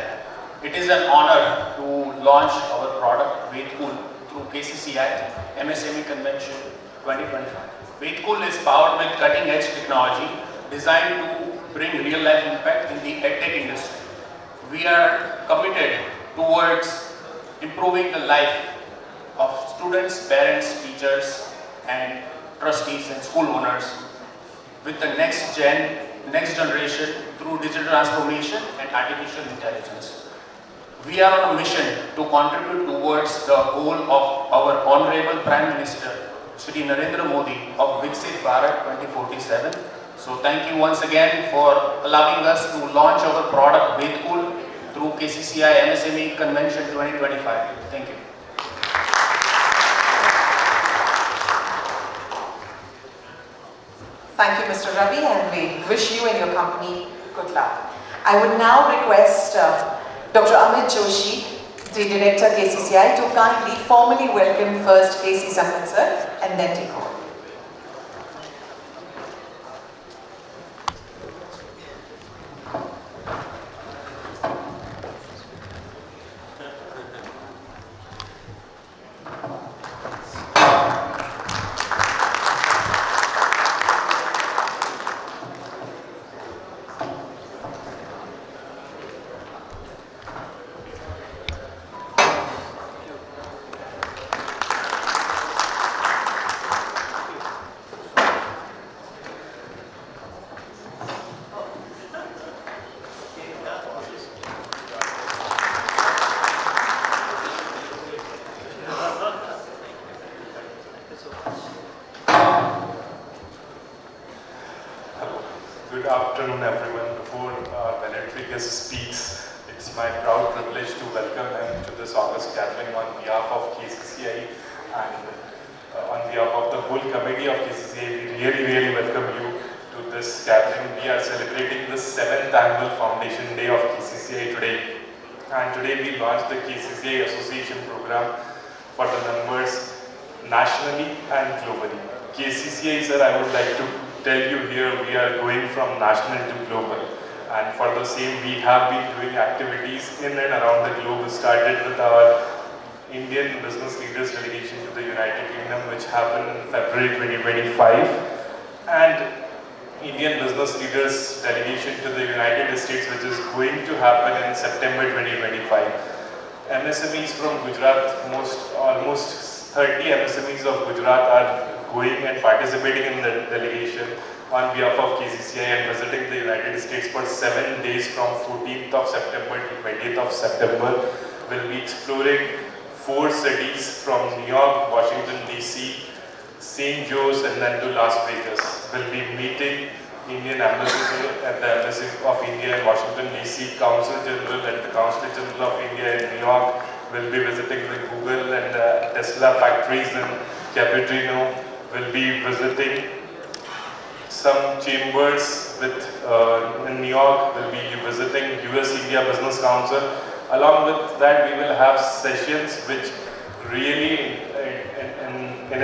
Speaker 9: It is an honor to launch our product Ved Kool through KCCI MSME Convention 2025. Ved Kool is powered with cutting edge technology designed to bring real life impact in the edtech industry. We are committed towards improving the life of students, parents, teachers and trustees and school owners with the next generation through digital transformation and artificial intelligence. We are on a mission to contribute towards the goal of our Honorable Prime Minister, Shri Narendra Modi of Viksit Bharat 2047. So thank you once again for allowing us to launch our product Ved Kool through KCCI MSME Convention 2025. Thank you.
Speaker 7: Thank you, Mr. Ravi, and we wish you and your company good luck. I would now request Dr. Amit Joshi, the Director KCCI, to kindly formally welcome first K.C. Sampath sir and then take over.
Speaker 10: Good afternoon, everyone. Before Valedry guest speaks, it's my proud privilege to welcome him to this August gathering on behalf of KCCI and on behalf of the whole committee of KCCI. We really welcome you to this gathering. We are celebrating the 7th annual Foundation Day of KCCI today. And today we launched the KCCI Association program for the members nationally and globally. KCCI, sir, I would like to tell you here, we are going from national to global. And for the same, we have been doing activities in and around the globe. We started with our Indian Business Leaders Delegation to the United Kingdom, which happened in February 2025. And Indian Business Leaders Delegation to the United States, which is going to happen in September 2025. MSMEs from Gujarat, almost 30 MSMEs of Gujarat are going and participating in the delegation on behalf of KCCI and visiting the United States for 7 days from 14th of September to 20th of September. We'll be exploring 4 cities from New York, Washington DC, St. Joe's and then to Las Vegas. We'll be meeting Indian ambassador at the Embassy of India in Washington DC, Consul General at the Consulate General of India in New York. We'll be visiting the Google and Tesla factories in Capitano. We'll be visiting some chambers in New York. We'll be visiting US-India Business Council. Along with that, we will have sessions which really, in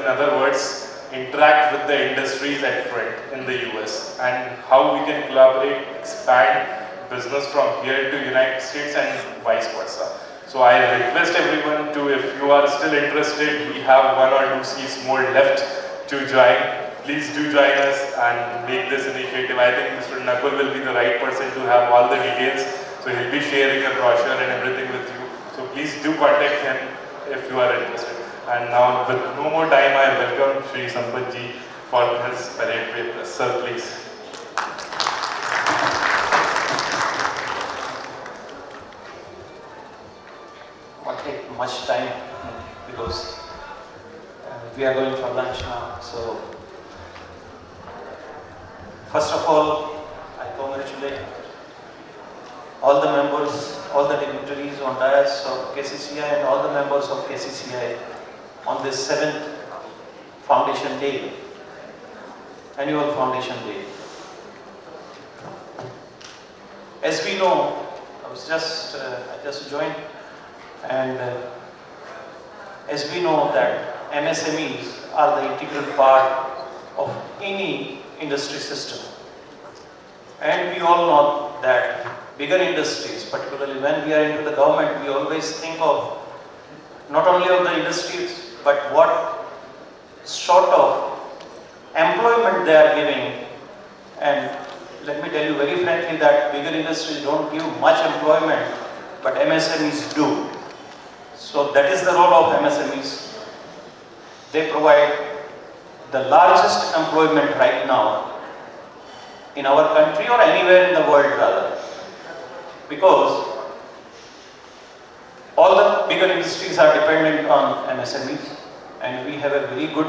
Speaker 10: other words, interact with the industries at front in the US and how we can collaborate, expand business from here to United States and vice versa. So I request everyone to, if you are still interested, we have 1 or 2 seats more left to join. Please do join us and make this initiative. I think Mr. Nakul will be the right person to have all the details. So he'll be sharing a brochure and everything with you. So please do contact him if you are interested. And now, with no more time, I welcome Sri Sampatji for his valedictory address. Sir, please.
Speaker 11: Won't take much time because we are going for lunch now. So, first of all, I congratulate all the members, all the dignitaries on dais of KCCI and all the members of KCCI on this 7th Foundation Day, Annual Foundation Day. As we know, I just joined, and as we know that MSMEs are the integral part of any industry system. And we all know that bigger industries, particularly when we are into the government, we always think of not only of the industries, but what sort of employment they are giving. And let me tell you very frankly that bigger industries don't give much employment, but MSMEs do. So that is the role of MSMEs. They provide the largest employment right now in our country or anywhere in the world rather. Because all the bigger industries are dependent on MSMEs, and we have a very good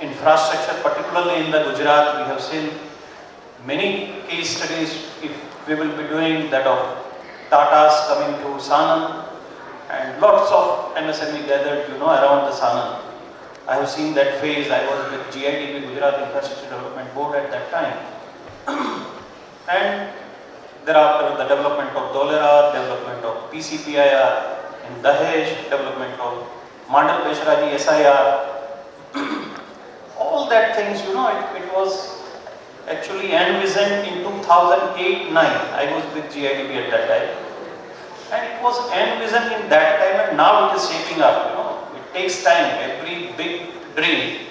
Speaker 11: infrastructure, particularly in the Gujarat. We have seen many case studies. If we will be doing that of Tatas coming to Sanand, and lots of MSME gathered, around the Sanand. I have seen that phase. I was with GIDB, Gujarat Infrastructure Development Board at that time. And thereafter, the development of Dholera, development of PCPIR in Dahej, development of Mandal Peshraji SIR. All that things, it was actually envisioned in 2008-9. I was with GIDB at that time. And it was envisioned in that time, and now it is shaping up. It takes time. Every big dream,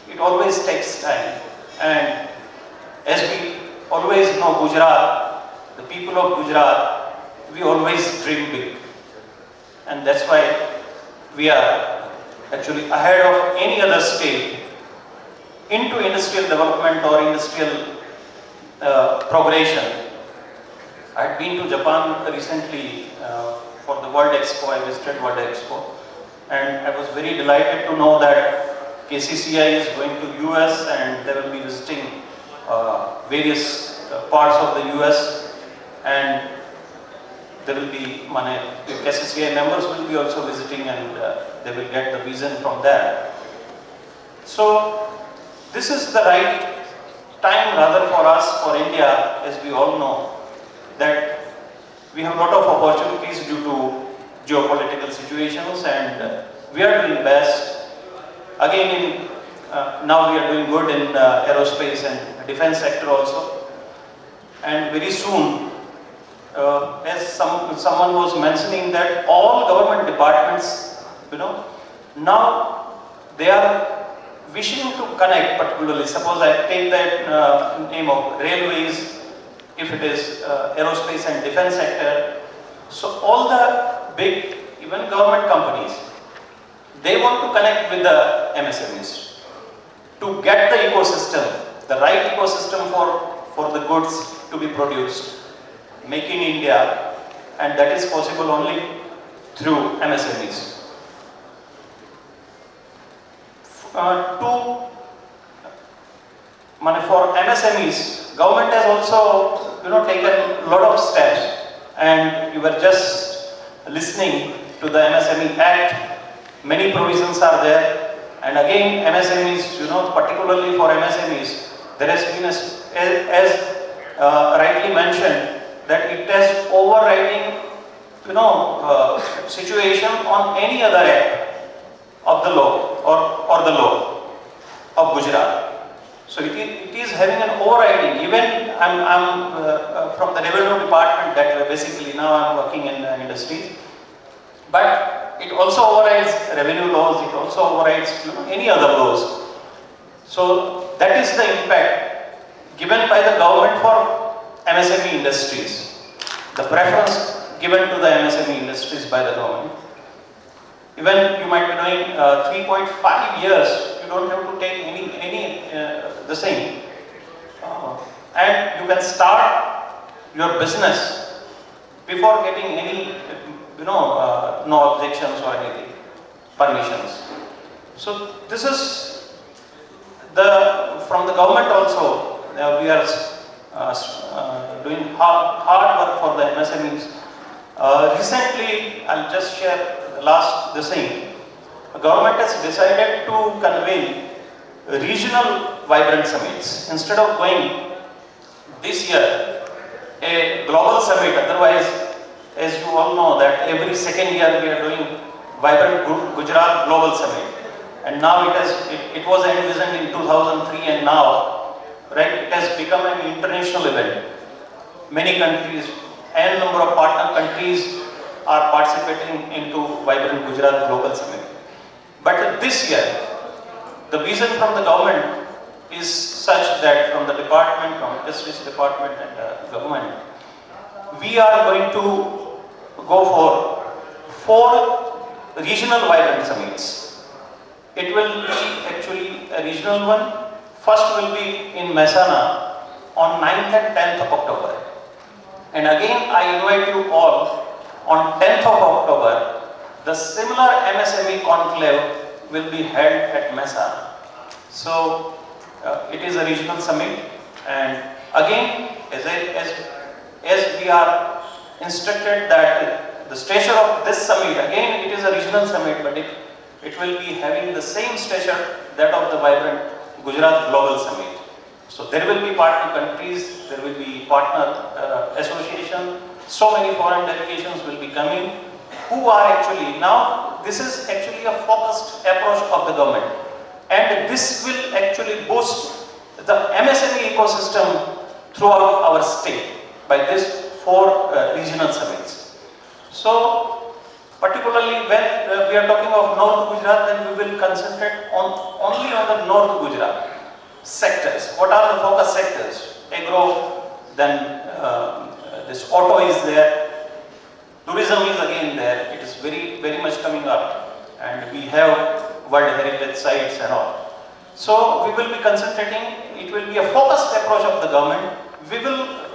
Speaker 11: it always takes time. And as we always know, Gujarat, the people of Gujarat, we always dream big. And that's why we are actually ahead of any other state into industrial development or industrial progression. I had been to Japan recently for the World Expo. I visited World Expo, and I was very delighted to know that KCCI is going to US and they will be visiting various parts of the US, and there will be KCCI members will be also visiting, and they will get the vision from there. So this is the right time rather for us, for India, as we all know, that we have a lot of opportunities due to geopolitical situations, and we are doing best. Again, now we are doing good in aerospace and defense sector also. And very soon, as someone was mentioning, that all government departments, now they are wishing to connect, particularly, suppose I take that name of railways, if it is aerospace and defense sector. So all the big, even government companies, they want to connect with the MSMEs to get the ecosystem, the right ecosystem for the goods to be produced, make in India, and that is possible only through MSMEs. For MSMEs, government has also taken a lot of steps, and you were just listening to the MSME Act. Many provisions are there, and again MSMEs, particularly for MSMEs, there has been as rightly mentioned, that it has overriding situation on any other act of the law or the law of Gujarat. So it is having an overriding. Even I'm from the revenue department, that basically now I'm working in industries, but it also overrides revenue laws, it also overrides any other laws. So that is the impact given by the government for MSME industries, the preference given to the MSME industries by the government. Even you might be doing 3.5 years, you don't have to take the same, and you can start your business before getting any no objections or anything, permissions. So this is from the government also, we are doing hard work for the MSMEs. Recently, I'll just share the same. The government has decided to convene regional vibrant summits. Instead of going this year a global summit, otherwise, as you all know, that every second year we are doing Vibrant Gujarat Global Summit, and now it was envisioned in 2003, and now, right, it has become an international event. Many countries and number of partner countries are participating into Vibrant Gujarat Global Summit. But this year, the vision from the government is such that from the department, from Industries Department and government, we are going to go for 4 regional vibrant summits. It will be actually a regional one. First will be in Mehsana on 9th and 10th of October. And again, I invite you all on 10th of October, the similar MSME conclave will be held at Mehsana. So it is a regional summit, and again, as we are instructed that the stature of this summit, again it is a regional summit, but it will be having the same stature that of the Vibrant Gujarat Global Summit. So there will be partner countries, there will be partner association, so many foreign delegations will be coming, who are actually, now this is actually a focused approach of the government, and this will actually boost the MSME ecosystem throughout our state by this 4 regional summits. So particularly when we are talking of North Gujarat, then we will concentrate only on the North Gujarat sectors. What are the focus sectors? Agro, then this auto is there, tourism is again there, it is very much coming up, and we have World Heritage Sites and all. So we will be concentrating, it will be a focused approach of the government. We will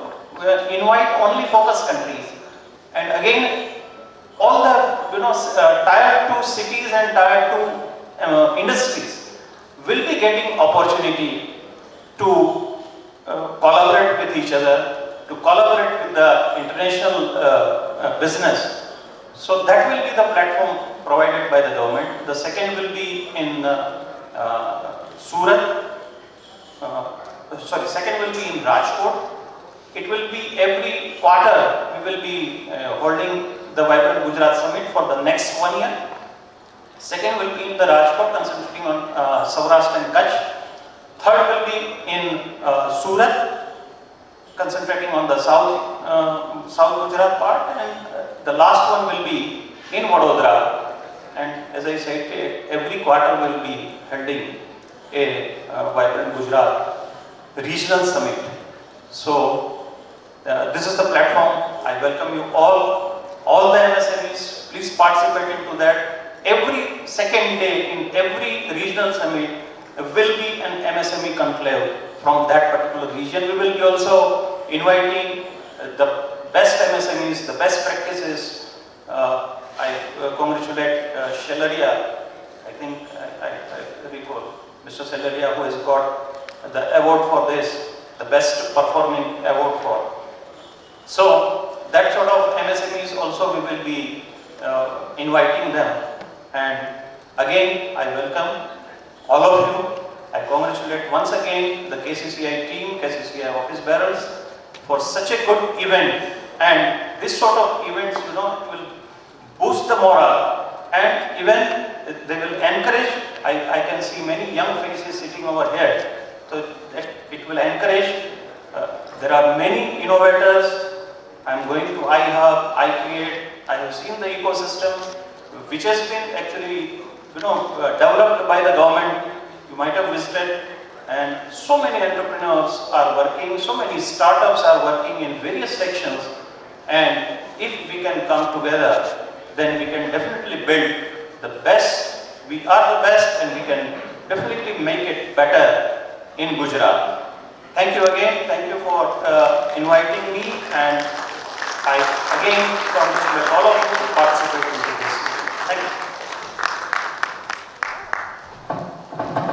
Speaker 11: invite only focus countries, and again all the tier 2 cities and tier 2 industries will be getting opportunity to collaborate each other, to collaborate with the international business. So that will be the platform provided by the government. The second will be in Surat. Second will be in Rajkot. It will be every quarter we will be holding the Vibrant Gujarat Summit for the next 1 year. Second will be in the Rajkot, concentrating on Saurashtra and Kutch. Third will be in Surat, concentrating on the South Gujarat part, and the last one will be in Vadodara. And as I said, every quarter will be holding a Vibrant Gujarat regional summit. So this is the platform. I welcome you all the MSMEs. Please participate into that. Every second day in every regional summit will be an MSME conclave from that particular region. We will be also inviting the best MSMEs, the best practices. I congratulate Shelaria. I think I recall Mr. Shelaria, who has got the award for this, the best performing award for. So that sort of MSMEs also we will be inviting them. And again, I welcome all of you. I congratulate once again the KCCI team, KCCI office bearers for such a good event. And this sort of events, it will boost the morale, and even they will encourage. I can see many young faces sitting over here. So that it will encourage. There are many innovators. I am going to iHub, iCreate. I have seen the ecosystem which has been actually developed by the government. You might have visited, and so many entrepreneurs are working, so many startups are working in various sections, and if we can come together, then we can definitely build the best. We are the best, and we can definitely make it better in Gujarat. Thank you again. Thank you for inviting me, and I again congratulate all of you to participate in this. Thank you.